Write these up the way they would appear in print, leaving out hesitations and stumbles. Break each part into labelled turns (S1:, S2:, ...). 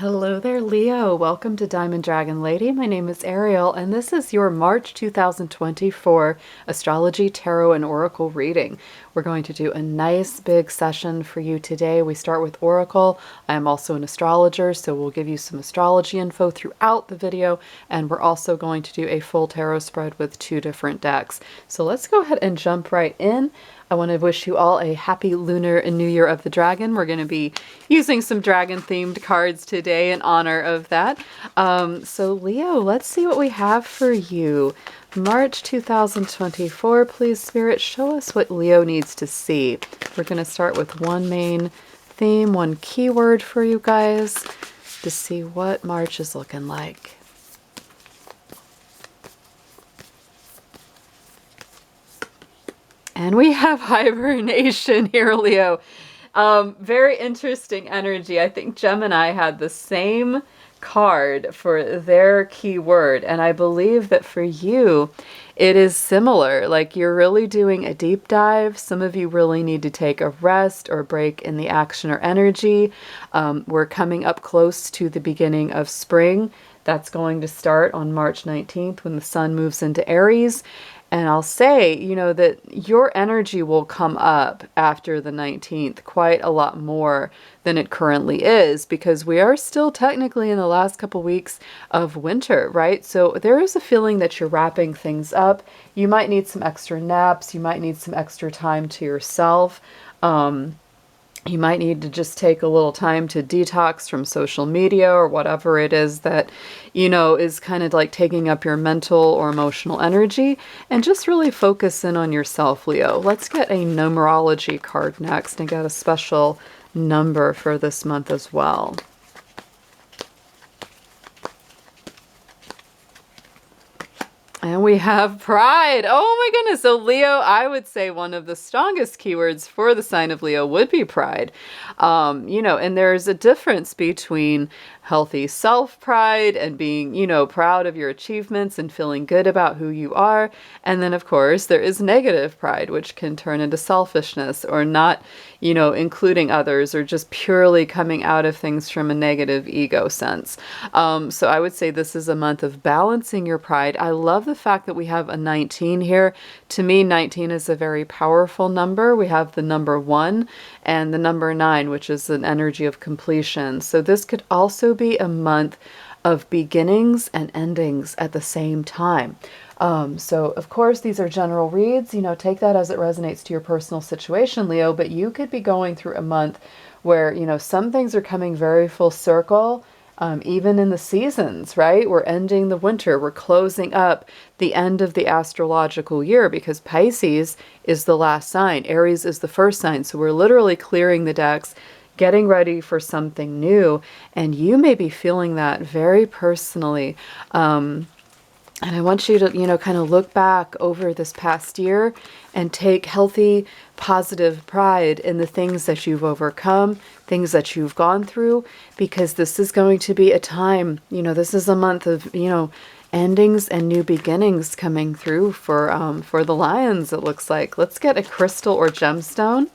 S1: Hello there, Leo. Welcome to Diamond Dragon Lady. My name is Ariel, and this is your March 2024 Astrology, Tarot, and Oracle reading. We're going to do a nice big session for you today. We start with Oracle. I am also an astrologer, so we'll give you some astrology info throughout the video, and we're also going to do a full tarot spread with 2 different decks. So let's go ahead and jump right in. I want to wish you all a happy Lunar and New Year of the Dragon. We're going to be using some dragon-themed cards today in honor of that. So Leo, let's see what we have for you. March 2024, please, Spirit, show us what Leo needs to see. We're going to start with one main theme, one keyword for you guys to see what March is looking like. And we have hibernation here, Leo. Very interesting energy. I think Gemini had the same card for their keyword, and I believe that for you, it is similar. Like you're really doing a deep dive. Some of you really need to take a rest or break in the action or energy. We're coming up close to the beginning of spring. That's going to start on March 19th when the sun moves into Aries. And I'll say, you know, that your energy will come up after the 19th quite a lot more than it currently is, because we are still technically in the last couple weeks of winter, right? So there is a feeling that you're wrapping things up. You might need some extra naps. You might need some extra time to yourself. You might need to just take a little time to detox from social media or whatever it is that, you know, is kind of like taking up your mental or emotional energy, and just really focus in on yourself, Leo. Let's get a numerology card next and get a special number for this month as well. And we have pride. Oh my goodness. So Leo, I would say one of the strongest keywords for the sign of Leo would be pride. You know, and there's a difference between healthy self-pride and being, you know, proud of your achievements and feeling good about who you are. And then, of course, there is negative pride, which can turn into selfishness or not, you know, including others or just purely coming out of things from a negative ego sense. So I would say this is a month of balancing your pride. I love the fact that we have a 19 here. To me, 19 is a very powerful number. We have the number 1 and the number 9, which is an energy of completion. So this could also be a month of beginnings and endings at the same time. So of course, these are general reads, you know, take that as it resonates to your personal situation, Leo, but you could be going through a month where, you know, some things are coming very full circle. Even in the seasons, right? We're ending the winter. We're closing up the end of the astrological year because Pisces is the last sign. Aries is the first sign. So we're literally clearing the decks, getting ready for something new. And you may be feeling that very personally. And I want you to, you know, kind of look back over this past year and take healthy, positive pride in the things that you've overcome, things that you've gone through, because this is going to be a time, you know, this is a month of, you know, endings and new beginnings coming through for the lions, it looks like. Let's get a crystal or gemstone.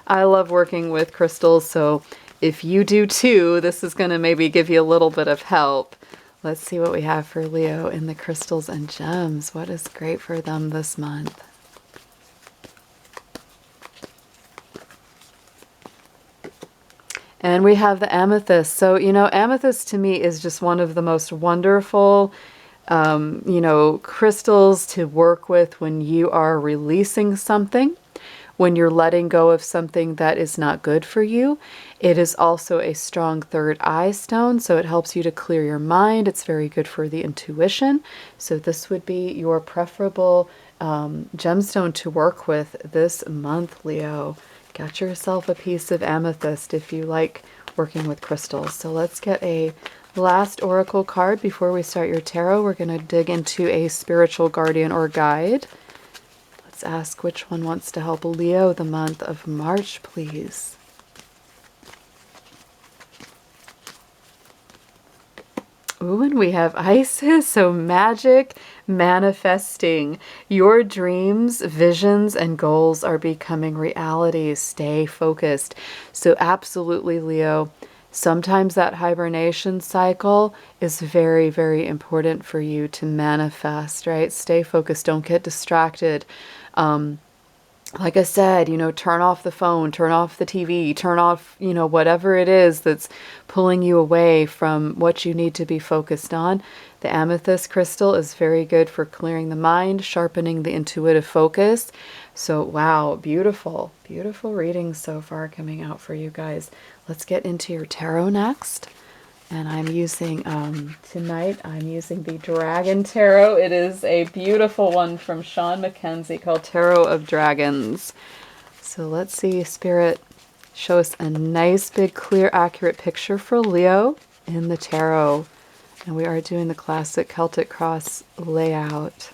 S1: I love working with crystals, so if you do too, this is going to maybe give you a little bit of help. Let's see what we have for Leo in the crystals and gems. What is great for them this month? And we have the amethyst. So, you know, amethyst to me is just one of the most wonderful, you know, crystals to work with when you are releasing something, when you're letting go of something that is not good for you. It is also a strong third eye stone, so it helps you to clear your mind. It's very good for the intuition. So this would be your preferable gemstone to work with this month, Leo. Get yourself a piece of amethyst if you like working with crystals. So let's get a last oracle card before we start your tarot. We're going to dig into a spiritual guardian or guide. Let's ask which one wants to help Leo the month of March, please. Ooh, and we have Isis, so magic, manifesting. Your dreams, visions, and goals are becoming realities. Stay focused. So absolutely, Leo, Sometimes that hibernation cycle is very, very important for you to manifest, right? Stay focused. Don't get distracted. Like I said, turn off the phone, turn off the TV, turn off, whatever it is that's pulling you away from what you need to be focused on. The amethyst crystal is very good for clearing the mind, sharpening the intuitive focus. So, wow, beautiful, beautiful readings so far coming out for you guys. Let's get into your tarot next. And I'm using, tonight, I'm using the Dragon Tarot. It is a beautiful one from Sean Mackenzie called Tarot of Dragons. So let's see, Spirit, show us a nice, big, clear, accurate picture for Leo in the tarot. And we are doing the classic Celtic cross layout.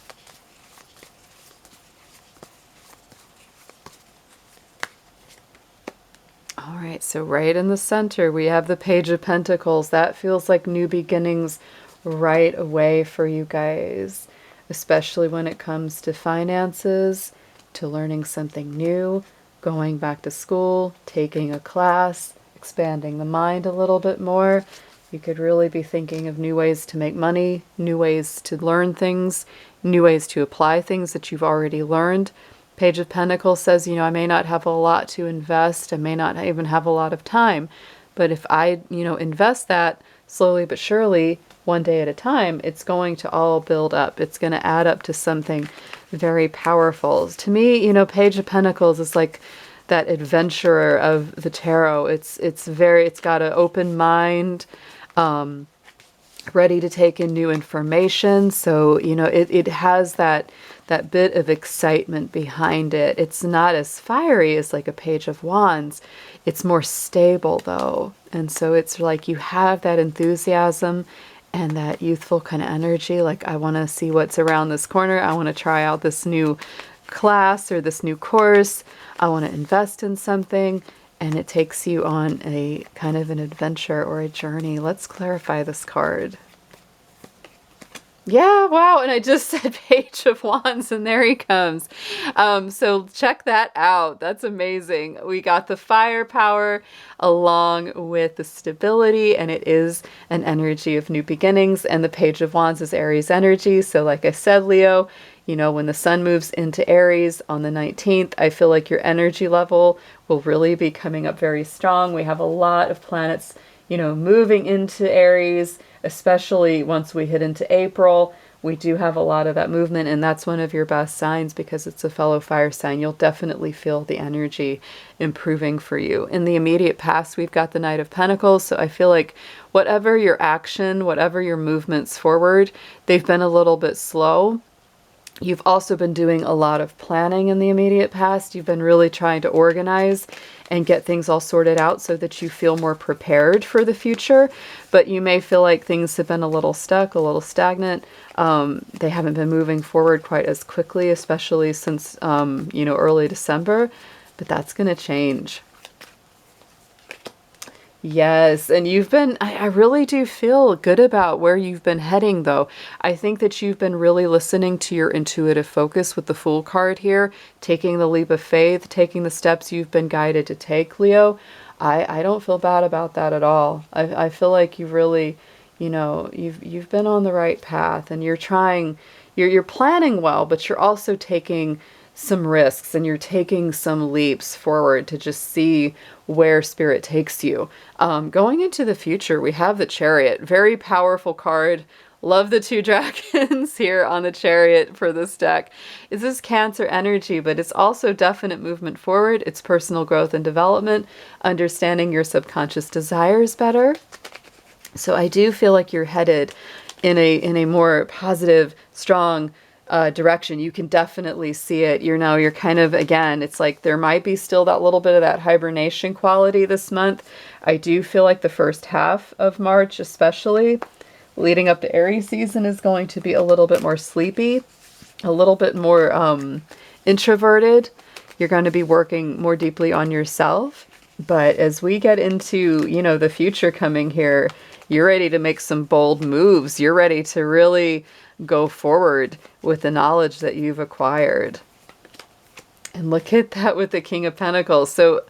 S1: All right, so right in the center, we have the Page of Pentacles. That feels like new beginnings right away for you guys, especially when it comes to finances, to learning something new, going back to school, taking a class, expanding the mind a little bit more. You could really be thinking of new ways to make money, new ways to learn things, new ways to apply things that you've already learned. Page of Pentacles says, I may not have a lot to invest. I may not even have a lot of time. But if I, invest that slowly but surely, one day at a time, it's going to all build up. It's going to add up to something very powerful. To me, Page of Pentacles is like that adventurer of the tarot. It's got an open mind, ready to take in new information. So, it has that bit of excitement behind it. It's not as fiery as like a Page of Wands. It's more stable though. And so it's like you have that enthusiasm and that youthful kind of energy. Like, I want to see what's around this corner. I want to try out this new class or this new course. I want to invest in something. And it takes you on a kind of an adventure or a journey. Let's clarify this card. Yeah, wow, and I just said Page of Wands, and there he comes. So check that out. That's amazing. We got the firepower along with the stability, and it is an energy of new beginnings, and the Page of Wands is Aries energy. So like I said, Leo, when the sun moves into Aries on the 19th, I feel like your energy level will really be coming up very strong. We have a lot of planets, moving into Aries, especially once we hit into April. We do have a lot of that movement, and that's one of your best signs because it's a fellow fire sign. You'll definitely feel the energy improving for you. In the immediate past, we've got the Knight of Pentacles, so I feel like whatever your action, whatever your movements forward, they've been a little bit slow. You've also been doing a lot of planning in the immediate past. You've been really trying to organize and get things all sorted out so that you feel more prepared for the future. But you may feel like things have been a little stuck, a little stagnant. They haven't been moving forward quite as quickly, especially since, early December. But that's going to change. Yes, and I really do feel good about where you've been heading, though. I think that you've been really listening to your intuitive focus with the Fool card here, taking the leap of faith, taking the steps you've been guided to take, Leo. I don't feel bad about that at all. I feel like you've really, you've been on the right path, and you're planning well, but you're also taking some risks, and you're taking some leaps forward to just see where Spirit takes you. Going into the future, we have the Chariot. Very powerful card. Love the two dragons here on the Chariot for this deck. This is Cancer energy, but it's also definite movement forward. It's personal growth and development, understanding your subconscious desires better. So I do feel like you're headed in a more positive, strong direction. You can definitely see it. You're kind of, again, it's like there might be still that little bit of that hibernation quality this month. I do feel like the first half of March, especially leading up to Aries season, is going to be a little bit more sleepy, a little bit more introverted. You're going to be working more deeply on yourself. But as we get into, the future coming here, you're ready to make some bold moves. You're ready to really go forward with the knowledge that you've acquired. And look at that with the King of Pentacles. So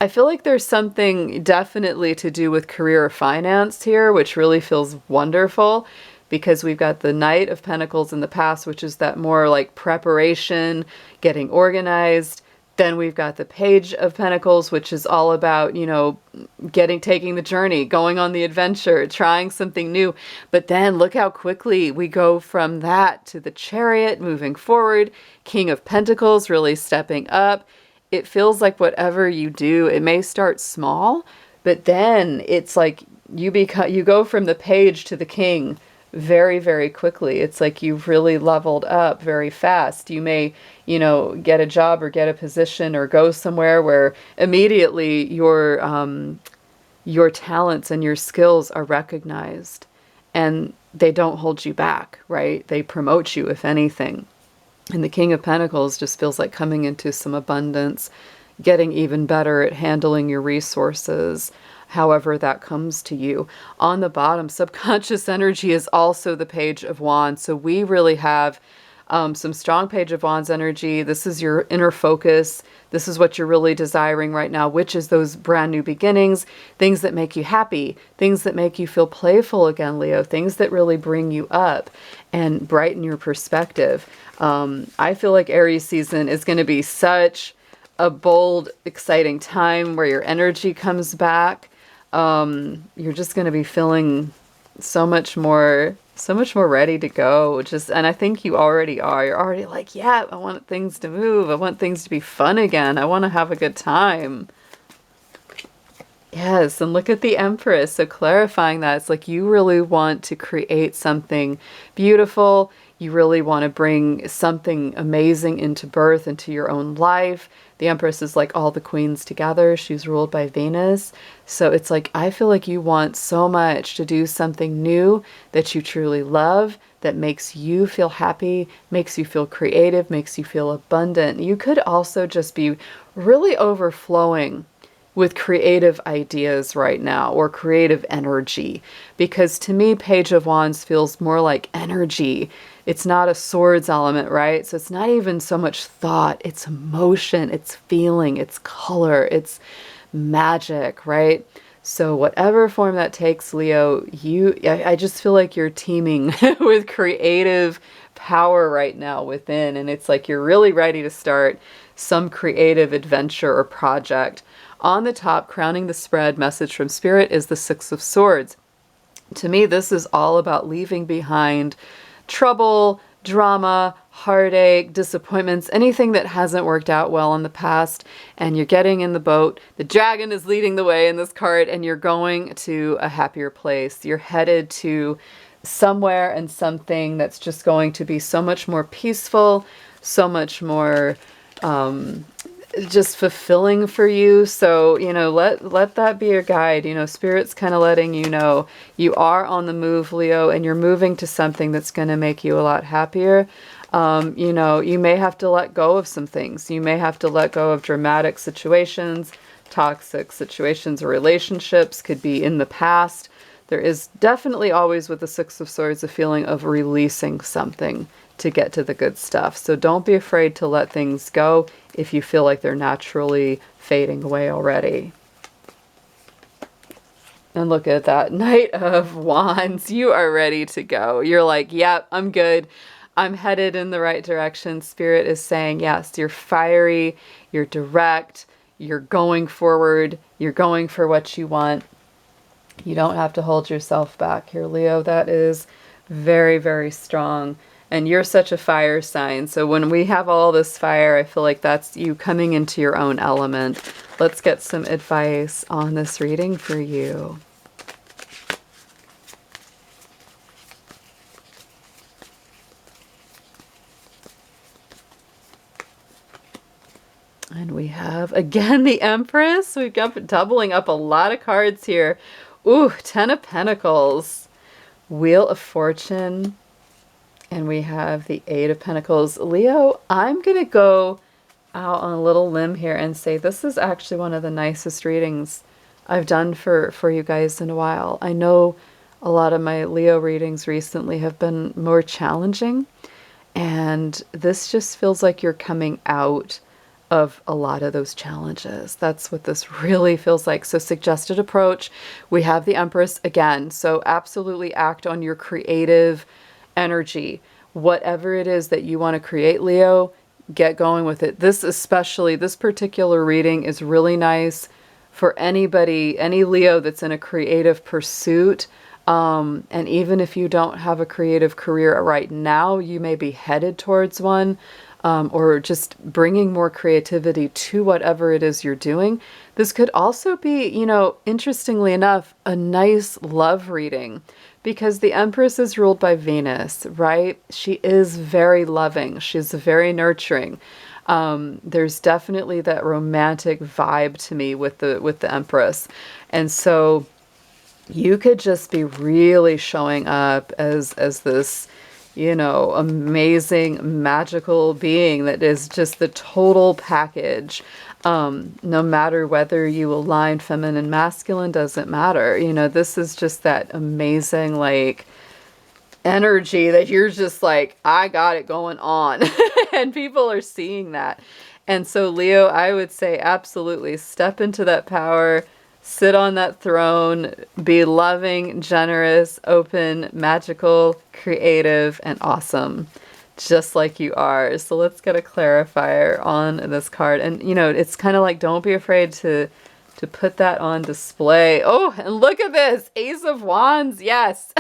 S1: I feel like there's something definitely to do with career or finance here, which really feels wonderful because we've got the Knight of Pentacles in the past, which is that more like preparation, getting organized. Then we've got the Page of Pentacles, which is all about, taking the journey, going on the adventure, trying something new. But then look how quickly we go from that to the Chariot, moving forward, King of Pentacles really stepping up. It feels like whatever you do, it may start small, but then it's like you go from the page to the king very, very quickly. It's like you've really leveled up very fast. You may, get a job or get a position or go somewhere where immediately your talents and your skills are recognized and they don't hold you back, right? They promote you, if anything. And the King of Pentacles just feels like coming into some abundance, getting even better at handling your resources, however that comes to you. On the bottom, subconscious energy is also the Page of Wands. So we really have some strong Page of Wands energy. This is your inner focus. This is what you're really desiring right now, which is those brand new beginnings, things that make you happy, things that make you feel playful again, Leo, things that really bring you up and brighten your perspective. I feel like Aries season is going to be such a bold, exciting time where your energy comes back. You're just going to be feeling so much more ready to go. And I think you already are. You're already like, yeah, I want things to move. I want things to be fun again. I want to have a good time. Yes, and look at the Empress. So clarifying that, it's like you really want to create something beautiful. You really want to bring something amazing into birth, into your own life. The Empress is like all the queens together. She's ruled by Venus. So it's like, I feel like you want so much to do something new that you truly love, that makes you feel happy, makes you feel creative, makes you feel abundant. You could also just be really overflowing with creative ideas right now, or creative energy, because to me, Page of Wands feels more like energy. It's not a swords element, right? So it's not even so much thought, it's emotion, it's feeling, it's color, it's magic, right? So whatever form that takes, Leo, I just feel like you're teeming with creative power right now within, and it's like you're really ready to start some creative adventure or project. On the top, crowning the spread, message from Spirit, is the Six of Swords. To me, this is all about leaving behind trouble, drama, heartache, disappointments, anything that hasn't worked out well in the past, and you're getting in the boat. The dragon is leading the way in this card, and you're going to a happier place. You're headed to somewhere and something that's just going to be so much more peaceful, so much more just fulfilling for you. So, let that be your guide. Spirit's kind of letting you know you are on the move, Leo, and you're moving to something that's going to make you a lot happier. You may have to let go of some things. You may have to let go of dramatic situations, toxic situations, or relationships, could be in the past. There is definitely always with the Six of Swords a feeling of releasing something to get to the good stuff. So don't be afraid to let things go if you feel like they're naturally fading away already. And look at that, Knight of Wands. You are ready to go. You're like, yep, I'm good. I'm headed in the right direction. Spirit is saying, yes, you're fiery, you're direct, you're going forward, you're going for what you want. You don't have to hold yourself back here, Leo. That is very, very strong. And you're such a fire sign. So when we have all this fire, I feel like that's you coming into your own element. Let's get some advice on this reading for you. And we have, again, the Empress. We've got doubling up a lot of cards here. Ooh, Ten of Pentacles, Wheel of Fortune, and we have the Eight of Pentacles. Leo, I'm going to go out on a little limb here and say this is actually one of the nicest readings I've done for you guys in a while. I know a lot of my Leo readings recently have been more challenging, and this just feels like you're coming out of a lot of those challenges. That's what this really feels like. So suggested approach, we have the Empress again. So absolutely act on your creative energy. Whatever it is that you want to create, Leo, get going with it. This especially, this particular reading is really nice for anybody, any Leo that's in a creative pursuit. And even if you don't have a creative career right now, you may be headed towards one, or just bringing more creativity to whatever it is you're doing. This could also be, you know, interestingly enough, a nice love reading, because the Empress is ruled by Venus, right? She is very loving. She's very nurturing. There's definitely that romantic vibe to me with the Empress. And so you could just be really showing up as this, you know, amazing, magical being that is just the total package. No matter whether you align feminine, masculine, doesn't matter. You know, this is just that amazing, like, energy that you're just like, I got it going on. And people are seeing that. And so, Leo, I would say absolutely step into that power. Sit on that throne, be loving, generous, open, magical, creative, and awesome, just like you are. So let's get a clarifier on this card. And, you know, it's kind of like, don't be afraid to put that on display. Oh, and look at this, Ace of Wands. Yes.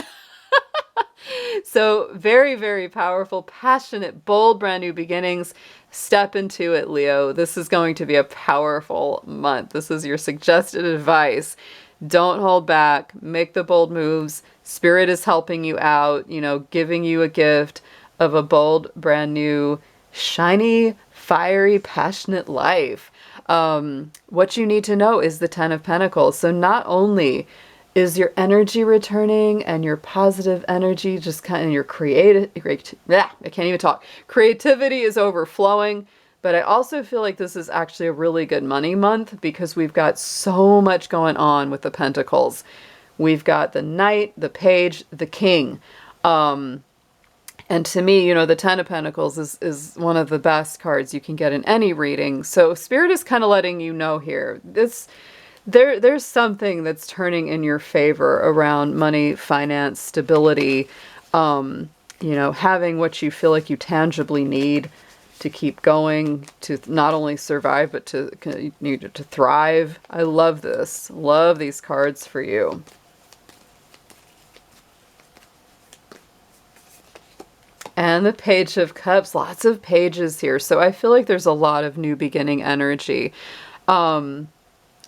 S1: So very, very powerful, passionate, bold, brand new beginnings. Step into it, Leo. This is going to be a powerful month. This is your suggested advice. Don't hold back. Make the bold moves. Spirit is helping you out, you know, giving you a gift of a bold, brand new, shiny, fiery, passionate life. What you need to know is the Ten of Pentacles. So not only is your energy returning and your positive energy just kind of your I can't even talk. Creativity is overflowing, but I also feel like this is actually a really good money month because we've got so much going on with the Pentacles. We've got the Knight, the Page, the King. And to me, you know, the Ten of Pentacles is one of the best cards you can get in any reading. So Spirit is kind of letting you know here, there's something that's turning in your favor around money, finance, stability, you know, having what you feel like you tangibly need to keep going, to not only survive, but to thrive. I love this. Love these cards for you. And the Page of Cups, lots of pages here. So I feel like there's a lot of new beginning energy.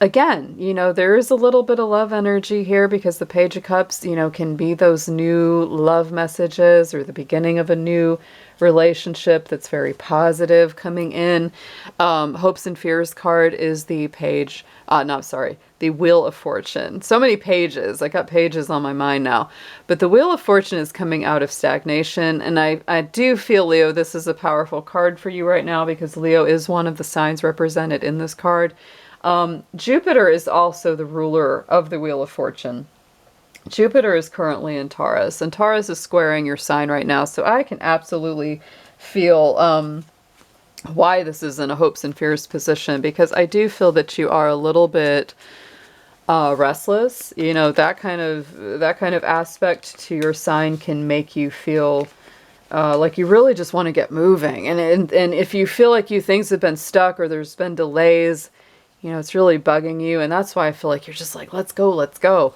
S1: Again, you know, there is a little bit of love energy here because the Page of Cups, you know, can be those new love messages or the beginning of a new relationship that's very positive coming in. Hopes and Fears card is the Page, the Wheel of Fortune. So many pages. I got pages on my mind now. But the Wheel of Fortune is coming out of stagnation. And I do feel, Leo, this is a powerful card for you right now because Leo is one of the signs represented in this card. Jupiter is also the ruler of the Wheel of Fortune. Jupiter is currently in Taurus, and Taurus is squaring your sign right now, so I can absolutely feel why this is in a hopes and fears position, because I do feel that you are a little bit restless. You know, that kind of aspect to your sign can make you feel like you really just want to get moving. And if you feel like things have been stuck or there's been delays, you know, it's really bugging you. And that's why I feel like you're just like, let's go, let's go.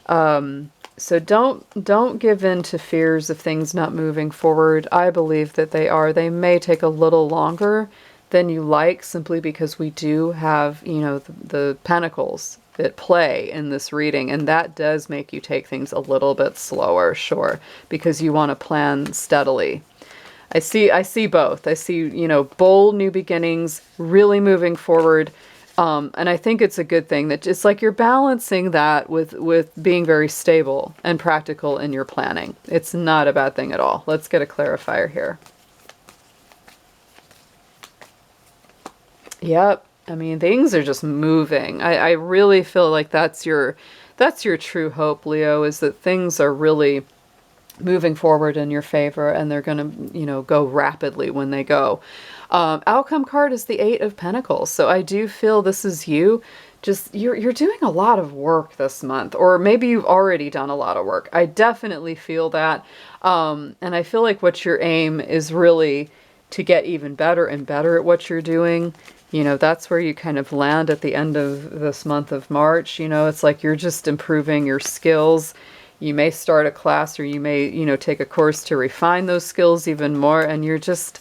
S1: So don't give in to fears of things not moving forward. I believe that they may take a little longer than you like, simply because we do have, you know, the Pentacles at play in this reading, and that does make you take things a little bit slower, sure, because you want to plan steadily. I see both. I see, you know, bold new beginnings, really moving forward. And I think it's a good thing that it's like you're balancing that with being very stable and practical in your planning. It's not a bad thing at all. Let's get a clarifier here. Yep. I mean, things are just moving. I really feel like that's your true hope, Leo, is that things are really moving forward in your favor, and they're going to, go rapidly when they go. Outcome card is the Eight of Pentacles. So I do feel this is you. Just you're doing a lot of work this month, or maybe you've already done a lot of work. I definitely feel that. And I feel like what your aim is really to get even better and better at what you're doing. That's where you kind of land at the end of this month of March. It's like you're just improving your skills. You may start a class, or you may, take a course to refine those skills even more, and you're just,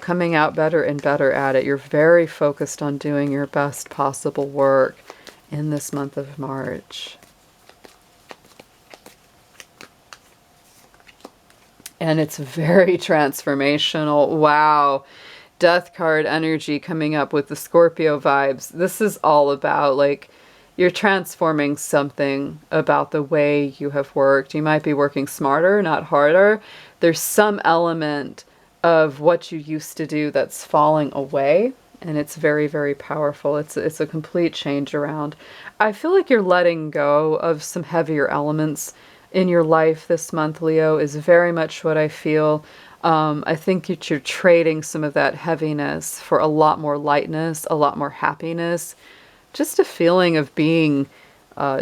S1: coming out better and better at it. You're very focused on doing your best possible work in this month of March. And it's very transformational. Wow. Death card energy coming up with the Scorpio vibes. This is all about, like, you're transforming something about the way you have worked. You might be working smarter, not harder. There's some element of what you used to do that's falling away, and it's very, very powerful. It's a complete change around. I feel like you're letting go of some heavier elements in your life this month, Leo, is very much what I feel. I think that you're trading some of that heaviness for a lot more lightness, a lot more happiness, just a feeling of being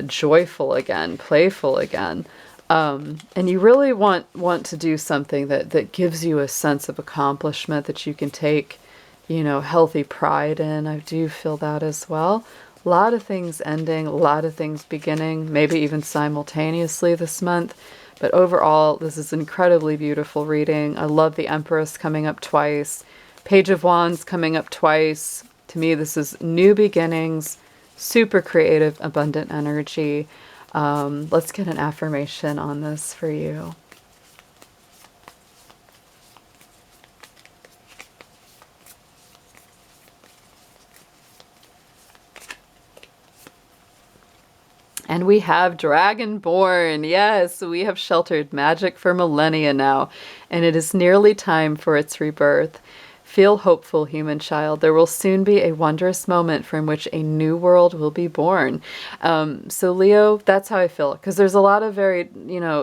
S1: joyful again, playful again. And you really want to do something that gives you a sense of accomplishment that you can take, healthy pride in. I do feel that as well. A lot of things ending, a lot of things beginning, maybe even simultaneously this month. But overall, this is an incredibly beautiful reading. I love the Empress coming up twice. Page of Wands coming up twice. To me, this is new beginnings, super creative, abundant energy. Let's get an affirmation on this for you. And we have Dragonborn. Yes, we have sheltered magic for millennia now, and it is nearly time for its rebirth. Feel hopeful, human child. There will soon be a wondrous moment from which a new world will be born. So Leo, that's how I feel. Because there's a lot of a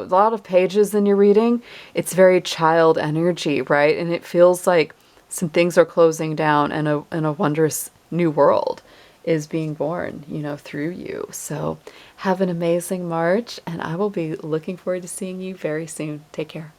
S1: lot of pages in your reading. It's very child energy, right? And it feels like some things are closing down, and a wondrous new world is being born, through you. So have an amazing March, and I will be looking forward to seeing you very soon. Take care.